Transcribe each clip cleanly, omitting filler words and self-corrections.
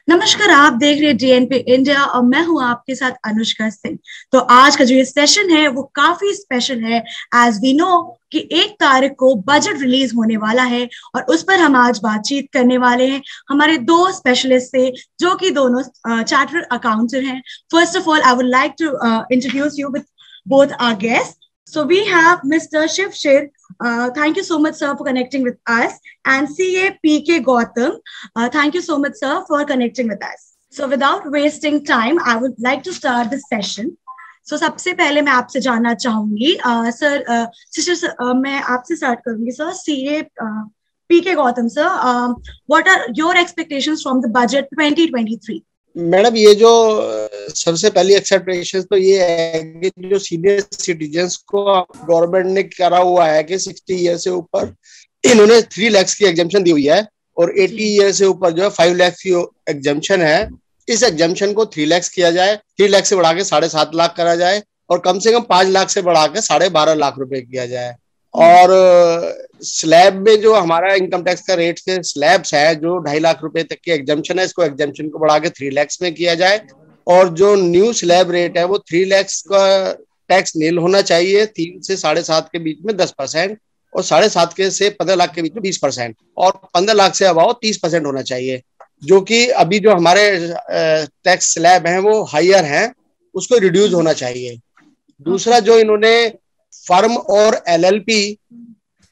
नमस्कार, आप देख रहे हैं डीएनपी इंडिया और मैं हूं आपके साथ अनुष्का सिंह। तो आज का जो ये सेशन है वो काफी स्पेशल है, एज वी नो कि 1 तारीख को बजट रिलीज होने वाला है और उस पर हम आज बातचीत करने वाले हैं हमारे 2 स्पेशलिस्ट से, जो कि दोनों चार्टर्ड अकाउंटेंट हैं। First of all, I would like to introduce you with both our guests. So we have Mr. Shiv Shir. Thank you so much, sir, for connecting with us. And CA PK Gautam. Thank you so much, sir, for connecting with us. So without wasting time, I would like to start this session. So सबसे पहले मैं आपसे जानना चाहूंगी, sir, मैं आपसे start करूंगी sir. CA PK Gautam, sir, what are your expectations from the budget 2023? Madam, ये जो सबसे पहली एक्सपेक्टेशन तो ये है कि जो सीनियर सिटीजन्स को गवर्नमेंट ने करा हुआ है कि 60 ईयर से ऊपर इन्होंने 3 लाख की एग्जाम्पशन दी हुई है और 80 ईयर से ऊपर जो है 5 लाख की एग्जाम्पशन है। इस एग्जाम्पशन को 3 लाख किया जाए, 3 लाख से बढ़ा के 7.5 लाख करा जाए और कम से कम 5 लाख से बढ़ा के 12.5 लाख रुपए किया जाए। और स्लैब में जो हमारा इनकम टैक्स का रेट के स्लैब्स है, जो 2.5 लाख रुपए तक की एग्जाम्पशन है, इसको एग्जाम्पशन को बढ़ा के 3 लाख में किया जाए। और जो न्यू स्लैब रेट है वो 3 लाख का टैक्स नील होना चाहिए, 3 से 7.5 के बीच में 10% और 7.5 के से 15 लाख के बीच में 20% और 15 लाख से अबाव 30% होना चाहिए। जो कि अभी जो हमारे टैक्स स्लैब हैं वो हायर हैं, उसको रिड्यूस होना चाहिए। दूसरा, जो इन्होंने फर्म और एलएलपी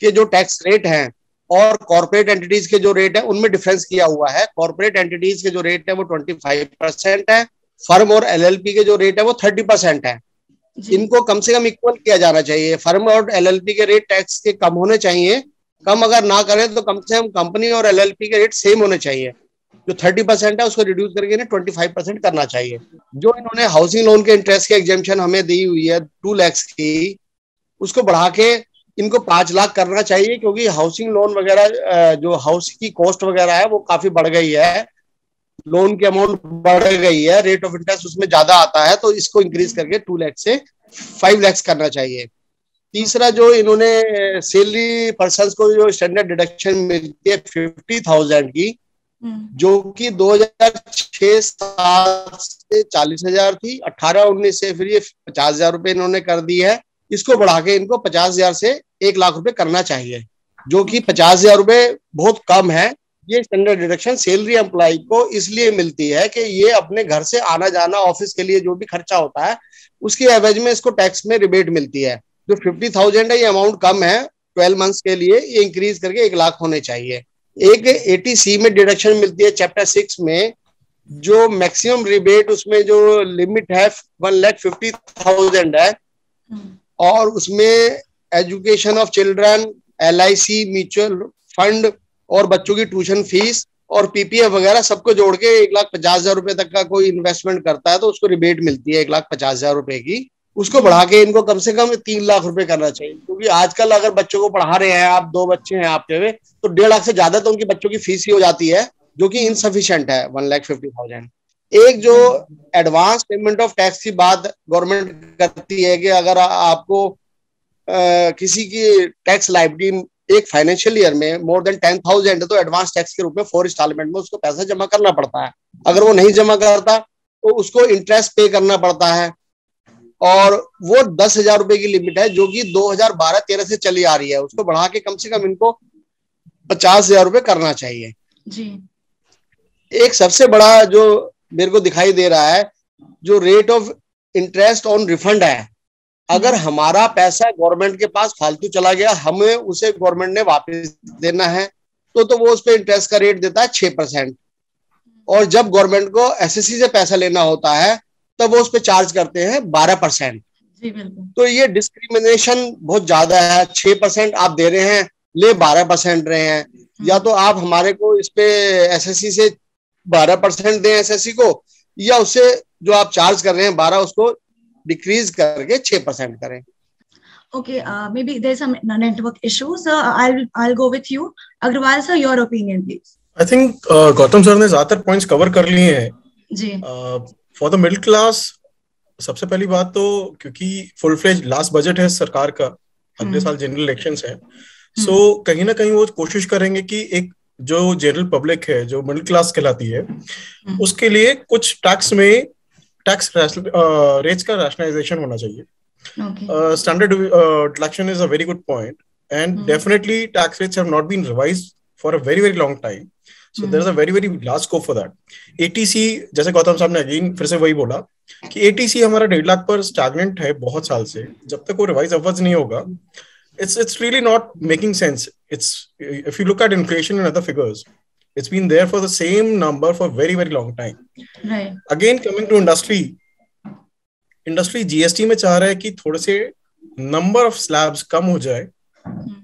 के जो टैक्स रेट हैं और कॉर्पोरेट एंटिटीज के जो रेट है उनमें डिफरेंस किया हुआ है। कॉर्पोरेट एंटिटीज के जो रेट है वो 25% है, फर्म और एलएलपी के जो रेट है वो 30% है। इनको कम से कम इक्वल किया जाना चाहिए। फर्म और एलएलपी के रेट टैक्स के कम होने चाहिए, कम अगर ना करें तो कम से कम कंपनी और एलएलपी के रेट सेम होने चाहिए। जो 30% है उसको रिड्यूस करके इन्हें 25% करना चाहिए। जो इन्होंने हाउसिंग लोन के इंटरेस्ट की एग्जाम्पशन हमें दी हुई है 2 लाख की, उसको बढ़ा के इनको 5 लाख करना चाहिए, क्योंकि हाउसिंग लोन वगैरह जो हाउस की कॉस्ट वगैरह है वो काफी बढ़ गई है, लोन की अमाउंट बढ़ गई है, रेट ऑफ इंटरेस्ट उसमें ज्यादा आता है, तो इसको इंक्रीज करके 2 लाख से 5 लाख करना चाहिए। तीसरा, जो इन्होंने सैलरी पर्सन्स को जो स्टैंडर्ड डिडक्शन मिलती है 50,000 की, जो कि 2006-07 से 40,000 थी, 18-19 से फिर ये 50,000 रुपए इन्होंने कर दी है। इसको बढ़ा के इनको 50,000 से 1 लाख रुपए करना चाहिए, जो कि 50,000 रुपए बहुत कम है। ये स्टैंडर्ड डिडक्शन सैलरी एम्प्लॉय को इसलिए मिलती है कि ये अपने घर से आना जाना, ऑफिस के लिए जो भी खर्चा होता है उसके एवज में इसको टैक्स में रिबेट मिलती है। जो 50,000 है ये अमाउंट कम है 12 मंथ्स के लिए, ये इंक्रीज करके 1 लाख होने चाहिए। एक 80C में डिडक्शन मिलती है चैप्टर 6 में, जो मैक्सिमम रिबेट उसमें जो लिमिट है 1,50,000 है और उसमें education of children, LIC, mutual fund और बच्चों की ट्यूशन फीस और PPF वगैरह सबको जोड़ के 1,50,000 रुपए तक का कोई इन्वेस्टमेंट करता है तो उसको रिबेट मिलती है 1,50,000 रुपए की। उसको बढ़ा के इनको कम से कम 3 लाख रुपए करना चाहिए, क्योंकि आजकल अगर बच्चों को पढ़ा रहे हैं आप, 2 बच्चे हैं आपके में, तो 1.5 लाख से ज्यादा तो उनकी बच्चों की फीस ही हो जाती है, जो कि इनसफिशिएंट है 1,50,000। एक जो एडवांस पेमेंट ऑफ टैक्स की बात गवर्नमेंट करती है कि अगर आपको किसी की टैक्स लायबिलिटी एक फाइनेंशियल ईयर में मोर देन 10,000 है तो एडवांस टैक्स के रूप में 4 इंस्टॉलमेंट में उसको पैसा जमा करना पड़ता है। अगर वो नहीं जमा करता तो उसको इंटरेस्ट पे करना पड़ता है और वो 10,000 रुपए की लिमिट है, जो कि 2012-13 से चली आ रही है। उसको बढ़ा के कम से कम इनको 50,000 रुपए करना चाहिए जी। एक सबसे बड़ा जो मेरे को दिखाई दे रहा है, जो rate of interest on refund है। अगर हमारा पैसा गवर्नमेंट के पास फालतू चला गया, हमें उसे गवर्नमेंट ने वापस देना है, तो वो उस पर इंटरेस्ट का रेट देता है 6%। और जब गवर्नमेंट को SSC से पैसा लेना होता है तब वो उस पर चार्ज करते हैं 12%। तो ये डिस्क्रिमिनेशन बहुत ज्यादा है। 6% आप दे रहे हैं, ले 12% रहे हैं। या तो आप हमारे को इस पे SSC से 12% दें SSC को, या उससे जो आप चार्ज कर रहे हैं 12 उसको डिक्रीज करके 6% करें। Okay, maybe there's some network issues. I'll go with you. Agrawal sir, your opinion please. I think Gautam sir ने ज्यादातर पॉइंट्स कवर कर लिए हैं जी। फॉर द मिडिल क्लास, सबसे पहली बात तो क्योंकि फुल फ्लेज लास्ट बजट है सरकार का, अगले साल जनरल इलेक्शंस है, सो कहीं ना कहीं वो कोशिश करेंगे कि एक जो जनरल पब्लिक है, जो मिडिल क्लास कहलाती है, उसके लिए कुछ टैक्स में टैक्स रेट्स का रैशनलाइजेशन होना चाहिए. Standard deduction is a very good point, and definitely tax rates have not been revised for a very very long time. So there is a very very large scope for that. ATC, जैसे गौतम साहब ने again फिर से वही बोला कि ATC हमारा 1.5 लाख पर स्टैग्नेंट है बहुत साल से. जब तक वो रिवाइज अपवर्ड्स नहीं होगा, it's really not making sense. It's, if you look at inflation and other figures, it's been there for the same number for very very long time. Right. Again, coming to industry GST में चाह रहा है कि थोड़े से number of slabs कम हो जाए,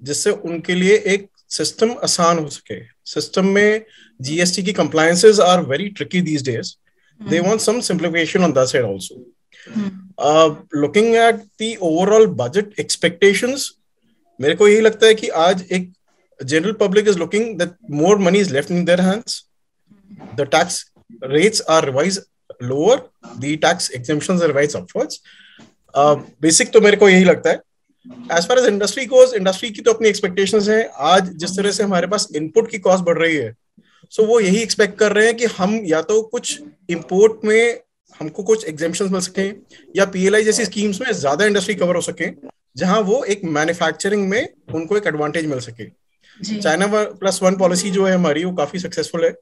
जिससे उनके लिए एक सिस्टम आसान हो सके. सिस्टम में जीएसटी की compliances are very tricky these days. They want some simplification on that side also. Looking at the overall budget expectations, मेरे को यही लगता है कि आज एक general public is looking that more money is left in their hands. The tax rates are revised lower, the tax exemptions are revised upwards. Basic तो मेरे को यही लगता है. As far as industry goes, industry की तो अपनी expectations है. आज जिस तरह से हमारे पास input की cost बढ़ रही है, so वो यही expect कर रहे हैं कि हम या तो कुछ import में हमको कुछ exemptions मिल सकें, या PLI जैसी schemes में ज्यादा industry cover हो सके, जहां वो एक manufacturing में उनको एक advantage मिल सके. China +1 पॉलिसी जो है हमारी, वो काफी सक्सेसफुल है,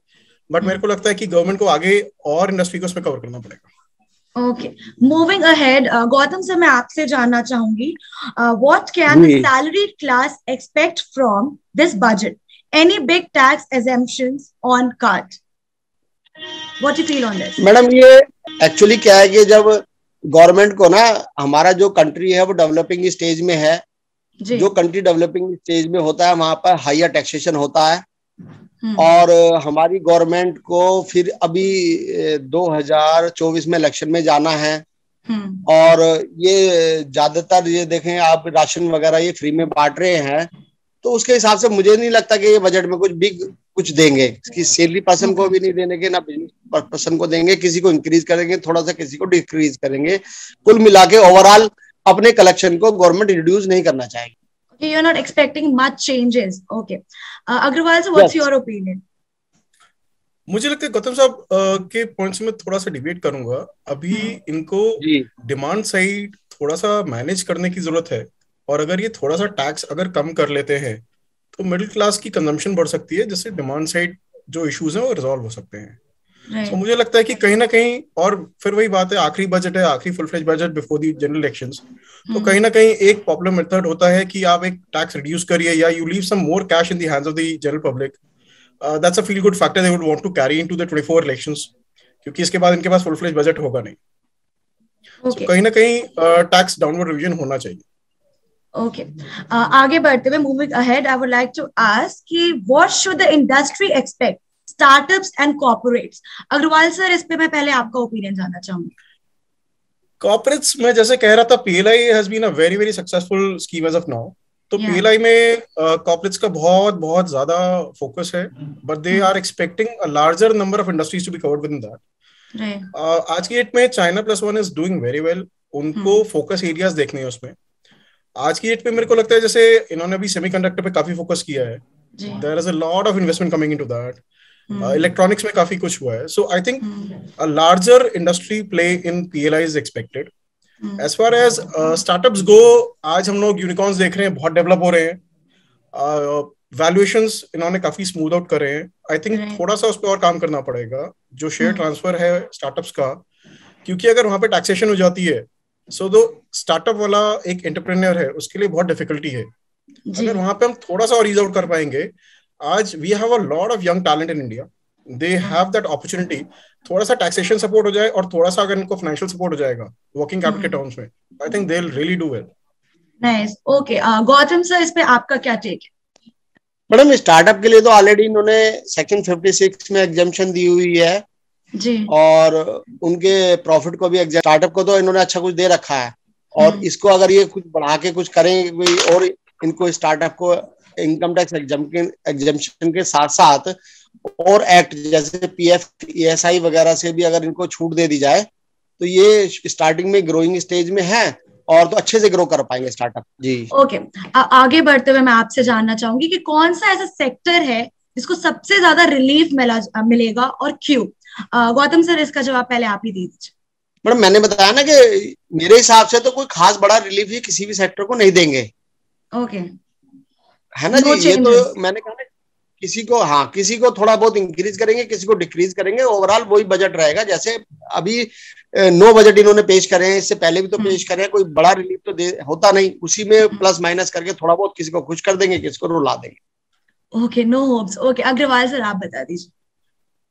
बट मेरे को लगता है कि गवर्नमेंट को आगे और इंडस्ट्री को उसमें कवर करना पड़ेगा. Okay, moving ahead, Gautam sir, मैं आपसे जानना चाहूंगी, what can the salaried class expect from this budget? Any big tax exemptions on card? What you feel on this? Madam, ये एक्चुअली क्या है कि जब गवर्नमेंट को ना, हमारा जो कंट्री है वो डेवलपिंग स्टेज में है. जो कंट्री डेवलपिंग स्टेज में होता है वहां पर हायर टैक्सेशन होता है. और हमारी गवर्नमेंट को फिर अभी 2024 में इलेक्शन में जाना है. और ये ज्यादातर ये देखें आप, राशन वगैरह ये फ्री में बांट रहे हैं, तो उसके हिसाब से मुझे नहीं लगता कि ये बजट में कुछ बिग कुछ देंगे. कि सैलरी पर्सन को भी नहीं देंगे, ना बिजनेस पर्सन को देंगे. किसी को इंक्रीज करेंगे थोड़ा सा, किसी को डिक्रीज करेंगे. कुल मिला के ओवरऑल अपने कलेक्शन को गवर्नमेंट रिड्यूस नहीं करना चाहेगी. Okay, you're not expecting much changes. Okay. Agrawal sir, what's your opinion? मुझे लगता है गौतम साहब के पॉइंट्स में थोड़ा सा डिबेट करूंगा. अभी इनको डिमांड साइड थोड़ा सा मैनेज करने की जरूरत है, और अगर ये थोड़ा सा टैक्स अगर कम कर लेते हैं तो मिडिल क्लास की कंजम्पशन बढ़ सकती है, जिससे डिमांड साइड जो इश्यूज हैं वो रिजॉल्व हो सकते हैं. तो मुझे लगता है कि कहीं ना कहीं, और फिर वही बात है, आखिरी बजट है, आखिरी full fledge budget before the general elections, तो कहीं ना कहीं एक पॉपुलर मेथड होता है कि आप एक टैक्स रिड्यूस करिए, या you leave some more cash in the hands of the general public. That's a feel good factor they would want to carry into the 24 elections, क्योंकि इसके बाद इनके पास फुल फ्लेज बजट होगा नहीं. तो कहीं ना कहीं टैक्स डाउनवर्ड रिवीजन होना चाहिए. ओके, आगे बढ़ते हुए, moving ahead, I would like to ask कि what should the industry expect, startups and corporates? Agarwal sir, इस पे मैं पहले आपका ओपिनियन जानना चाहूंगी. कॉर्पोरेट्स में जैसे कह रहा था, PLI has been a very very successful scheme as of now. तो पीएलआई में कॉर्पोरेट्स का बहुत बहुत ज्यादा फोकस है, but they are expecting a larger number of industries to be covered within that. आज की डेट में China +1 is doing very well. उनको फोकस एरियाज देखने हैं उसमें. आज की डेट पे मेरे को लगता है जैसे इन्होंने अभी सेमीकंडक्टर पे काफी फोकस किया है. There is a lot of investment coming into that. Electronics में काफी कुछ हुआ है. So I think a larger industry play in PLI is expected. As far as startups go, आज हम लोग यूनिकॉर्न्स देख रहे हैं, बहुत डेवलप हो रहे हैं. वैल्यूएशंस इन्होंने काफी स्मूथ आउट कर रहे हैं. आई थिंक थोड़ा सा उस पर और काम करना पड़ेगा, जो शेयर ट्रांसफर है स्टार्टअप्स का, क्योंकि अगर वहां पे टैक्सेशन हो जाती है, सो दो स्टार्टअप वाला एक एंटरप्रेन्योर है, उसके लिए बहुत डिफिकल्टी है. अगर वहां पे हम थोड़ा सा और ईज आउट कर पाएंगे, आज we have a lot of young talent in India, they have that opportunity. थोड़ा सा टैक्सेशन सपोर्ट हो जाए, और थोड़ा सा अगर इनको फाइनेंशियल सपोर्ट हो जाएगा वर्किंग कैपिटल के टर्म्स में, I think they will really do well. Nice. Okay, Gautam sir, इस पे आपका क्या टेक है? मैडम, स्टार्टअप के लिए तो ऑलरेडी इन्होंने सेक्शन 56 में एग्जेम्पशन दी हुई है जी, और उनके प्रॉफिट को भी स्टार्टअप को तो इन्होंने अच्छा कुछ दे रखा है. और इसको अगर ये कुछ बढ़ा के कुछ करेंगे कोई, और इनको स्टार्टअप को इनकम टैक्स एग्जेम्पशन के साथ साथ और एक्ट जैसे पीएफ ईएसआई वगैरह से भी अगर इनको छूट दे दी जाए, तो ये स्टार्टिंग में ग्रोइंग स्टेज में है, और तो अच्छे से ग्रो कर पाएंगे स्टार्टअप. जी, ओके. आगे बढ़ते हुए मैं आपसे जानना चाहूंगी कि कौन सा ऐसा सेक्टर है जिसको सबसे ज्यादा रिलीफ मिलेगा और क्यों? गौतम सर, इसका जवाब पहले आप ही दीजिए। मैडम, मैंने बताया ना कि मेरे हिसाब से तो कोई खास बड़ा रिलीफ ये किसी भी सेक्टर को नहीं देंगे। ओके, है ना जी। ये तो मैंने कहा ना, किसी को थोड़ा बहुत इंक्रीज करेंगे, किसी को डिक्रीज करेंगे, ओवरऑल वही बजट रहेगा। जैसे अभी 9 बजट इन्होंने पेश करे हैं, इससे पहले भी तो पेश करे हैं, कोई बड़ा रिलीफ तो होता नहीं। उसी में प्लस माइनस करके थोड़ा बहुत किसी को खुश कर देंगे, किसी को रुला देंगे। Okay, no hopes. Okay, Agarwal sir, आप बता दीजिए।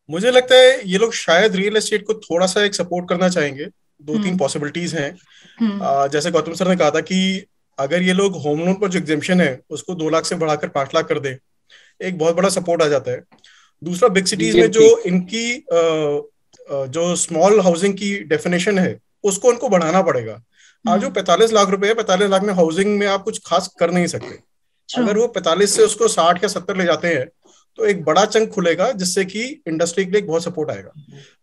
मुझे लगता है ये लोग शायद रियल एस्टेट को थोड़ा सा एक सपोर्ट करना चाहेंगे। 2-3 पॉसिबिलिटीज हैं। जैसे गौतम सर ने कहा था कि अगर ये लोग होम लोन पर जो एग्जेम्पशन है उसको 2 लाख से बढ़ाकर 5 लाख कर दे, एक बहुत बड़ा सपोर्ट आ जाता है। दूसरा, बिग सिटीज में जो इनकी जो स्मॉल हाउसिंग की डेफिनेशन है उसको उनको बढ़ाना पड़ेगा। आज जो 45 लाख रुपए है, 45 लाख में हाउसिंग में आप कुछ खास कर नहीं सकते। अगर वो 45 से उसको 60 या 70 ले जाते हैं तो एक बड़ा चंक खुलेगा, जिससे कि इंडस्ट्री के लिए बहुत सपोर्ट आएगा।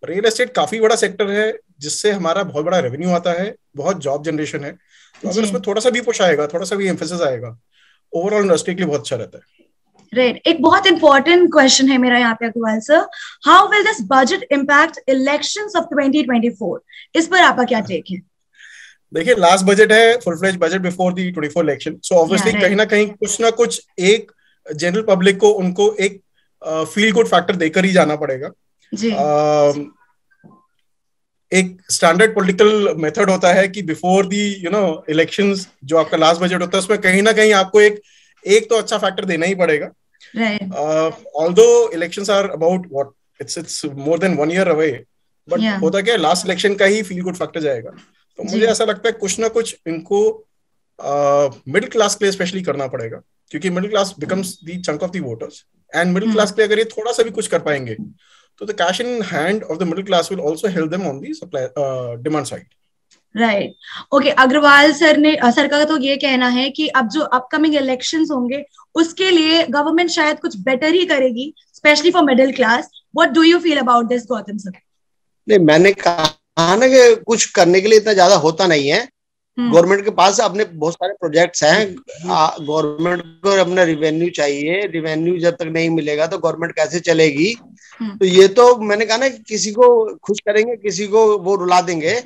रियल एस्टेट काफी बड़ा सेक्टर है जिससे हमारा बहुत बड़ा रेवेन्यू आता है, बहुत जॉब जनरेशन है। तो अगर उसमें थोड़ा सा भी पुश आएगा, थोड़ा सा भी एम्फेसिस आएगा, ओवरऑल इंडस्ट्री के लिए बहुत अच्छा रहता है। राइट, एक बहुत इंपॉर्टेंट क्वेश्चन है मेरा यहाँ पे Agarwal sir, how will this budget impact elections of 2024? इस पर आपका क्या टेक है? देखिए, लास्ट बजट है, full fledge budget before the 24 election. So obviously कहीं ना कहीं कुछ ना कुछ एक जनरल पब्लिक को उनको एक फील गुड फैक्टर देकर ही जाना पड़ेगा जी। एक स्टैंडर्ड पॉलिटिकल मेथड होता है कि बिफोर दी इलेक्शंस जो आपका लास्ट बजट होता है उसमें कहीं ना कहीं आपको एक तो अच्छा फैक्टर देना ही पड़ेगा। Although elections are about what it's more than 1 year away, but होता क्या है, लास्ट इलेक्शन का ही फील गुड फैक्टर जाएगा। तो मुझे ऐसा लगता है कुछ ना कुछ इनको मिडिल क्लास के लिए स्पेशली करना पड़ेगा, क्योंकि middle class becomes the chunk of the voters, and middle class के लिए अगर ये थोड़ा सा भी कुछ कर पाएंगे तो the cash in hand of the middle class will also help them on the supply demand side. Right, okay. Agarwal sir का तो ये कहना है कि अब जो अपकमिंग इलेक्शंस होंगे उसके लिए गवर्नमेंट शायद कुछ बेटर ही करेगी, specially for middle class. What do you feel about this, Gautam sir? नहीं, मैंने कहा ना कि कुछ करने के लिए इतना ज्यादा होता नहीं है। गवर्नमेंट के पास अपने बहुत सारे प्रोजेक्ट्स हैं। गवर्नमेंट को अपना रिवेन्यू चाहिए, रिवेन्यू जब तक नहीं मिलेगा तो गवर्नमेंट कैसे चलेगी? तो ये तो मैंने कहा ना, किसी को खुश करेंगे, किसी को वो रुला देंगे।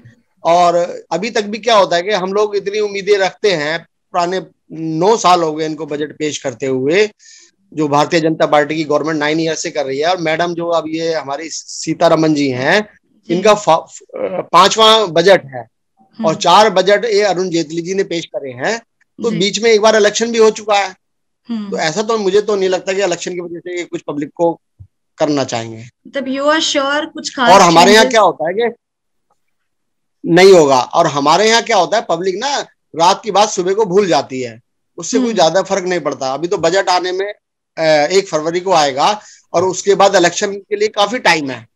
और अभी तक भी क्या होता है कि हम लोग इतनी उम्मीदें रखते हैं, पुराने 9 साल हो गए इनको बजट पेश करते हुए, जो भारतीय जनता पार्टी की गवर्नमेंट 9 ईयर से कर रही है। और मैडम जो अब ये हमारी सीतारमन जी हैं, इनका 5वां बजट है और 4 बजट ये अरुण जेटली जी ने पेश करे हैं। तो बीच में एक बार इलेक्शन भी हो चुका है। तो ऐसा तो मुझे तो नहीं लगता कि इलेक्शन की वजह से कुछ पब्लिक को करना चाहेंगे। तब यू आर श्योर कुछ खास? और हमारे यहाँ क्या होता है कि नहीं होगा। और हमारे यहाँ क्या होता है, पब्लिक ना रात की बात सुबह को भूल जाती है, उससे कोई ज्यादा फर्क नहीं पड़ता। अभी तो बजट आने में 1 फरवरी को आएगा और उसके बाद इलेक्शन के लिए काफी टाइम है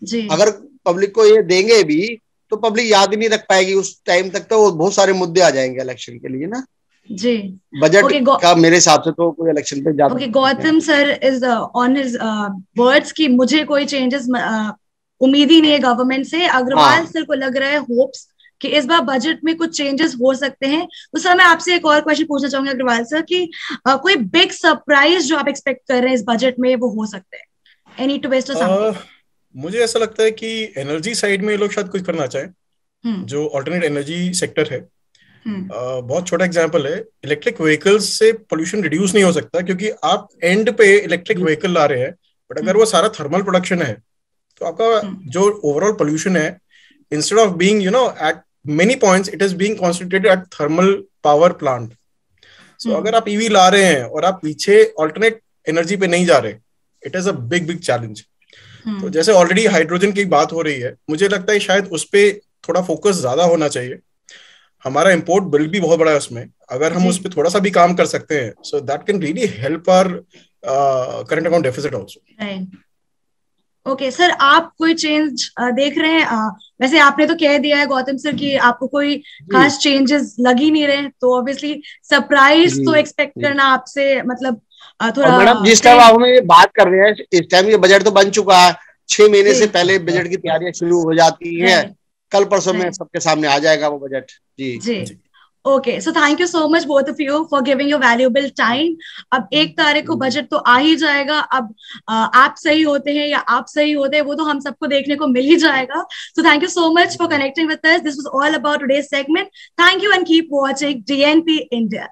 जी। अगर पब्लिक को ये देंगे भी तो पब्लिक याद ही नहीं रख पाएगी उस टाइम तक, तो बहुत सारे मुद्दे आ जाएंगे इलेक्शन के लिए ना जी। बजट का मेरे हिसाब से तो कोई इलेक्शन पे ज्यादा Gautam sir is on his words की मुझे कोई चेंजेस उम्मीद ही नहीं है गवर्नमेंट से। अग्रवाल सर को लग रहा है होप्स कि इस बार बजट में कुछ चेंजेस हो सकते हैं। तो सर मैं आपसे एक और क्वेश्चन पूछना चाहूंगी अग्रवाल सर कि कोई बिग सरप्राइज जो आप एक्सपेक्ट कर रहे हैं इस बजट में वो हो सकते हैं? एनी ट्विस्ट और समथिंग? मुझे ऐसा लगता है कि एनर्जी साइड में ये लोग शायद कुछ करना चाहें। जो अल्टरनेट एनर्जी सेक्टर है, बहुत छोटा एग्जांपल है, इलेक्ट्रिक व्हीकल्स से पोल्यूशन रिड्यूस नहीं हो सकता क्योंकि आप एंड पे इलेक्ट्रिक व्हीकल ला रहे हैं, बट अगर वो सारा थर्मल प्रोडक्शन है तो आपका जो ओवरऑल पोल्यूशन है, instead of being at many points, it is being concentrated at thermal power plant. So अगर आप ईवी ला रहे हैं और आप पीछे अल्टरनेट एनर्जी पे नहीं जा रहे, it is a big big challenge. तो जैसे ऑलरेडी हाइड्रोजन की बात हो रही है, मुझे लगता है शायद उस पे थोड़ा फोकस ज्यादा होना चाहिए। हमारा इंपोर्ट बिल भी बहुत बड़ा है उसमें, अगर हम उस पे थोड़ा सा भी काम कर सकते हैं, so that can really help our current account deficit also. Okay sir, आप कोई चेंज देख रहे हैं? वैसे आपने तो कह दिया है गौतम सर कि आपको कोई खास चेंजेस लग ही नहीं रहे, तो ऑब्वियसली सरप्राइज तो एक्सपेक्ट करना आपसे मतलब थोड़ा। मैडम जिस टाइम आप हमें बात कर रहे हैं, इस टाइम ये बजट तो बन चुका है, 6 महीने से पहले बजट की तैयारियां शुरू हो जाती है। कल परसों में सबके सामने आ जाएगा वो बजट जी। Okay, so thank you so much both of you for giving your valuable time. अब 1 तारीख को बजट तो आ ही जाएगा। अब आप सही होते हैं या आप सही होते हैं वो तो हम सबको देखने को मिल ही जाएगा। सो thank you so much for connecting with us. This was all about today's segment. Thank you and keep watching DNP India.